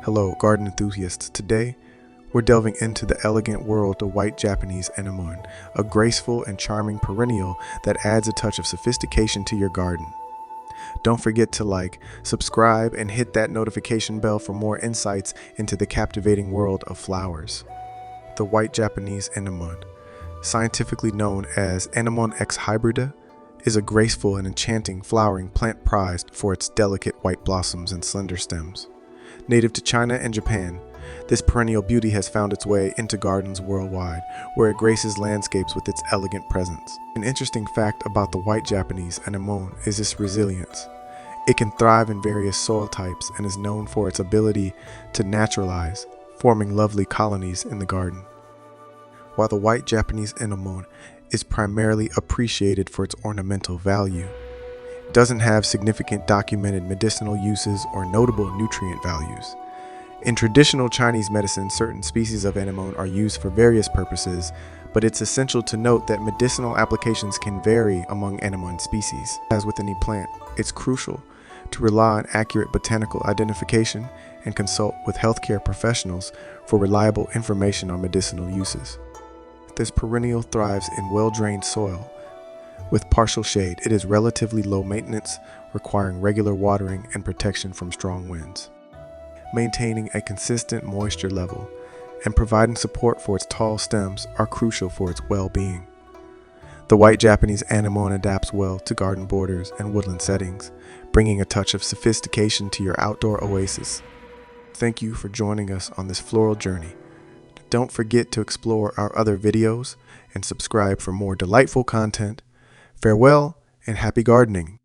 Hello, garden enthusiasts. Today, we're delving into the elegant world of White Japanese Anemone, a graceful and charming perennial that adds a touch of sophistication to your garden. Don't forget to like, subscribe, and hit that notification bell for more insights into the captivating world of flowers. The White Japanese Anemone, scientifically known as Anemone X hybrida, is a graceful and enchanting flowering plant prized for its delicate white blossoms and slender stems. Native to China and Japan, this perennial beauty has found its way into gardens worldwide, where it graces landscapes with its elegant presence. An interesting fact about the White Japanese Anemone is its resilience. It can thrive in various soil types and is known for its ability to naturalize, forming lovely colonies in the garden. While the White Japanese Anemone is primarily appreciated for its ornamental value, it doesn't have significant documented medicinal uses or notable nutrient values. In traditional Chinese medicine, certain species of anemone are used for various purposes, but it's essential to note that medicinal applications can vary among anemone species. As with any plant, it's crucial to rely on accurate botanical identification and consult with healthcare professionals for reliable information on medicinal uses. This perennial thrives in well-drained soil. With partial shade, it is relatively low maintenance, requiring regular watering and protection from strong winds. Maintaining a consistent moisture level and providing support for its tall stems are crucial for its well-being. The White Japanese Anemone adapts well to garden borders and woodland settings, bringing a touch of sophistication to your outdoor oasis. Thank you for joining us on this floral journey. Don't forget to explore our other videos and subscribe for more delightful content. Farewell and happy gardening!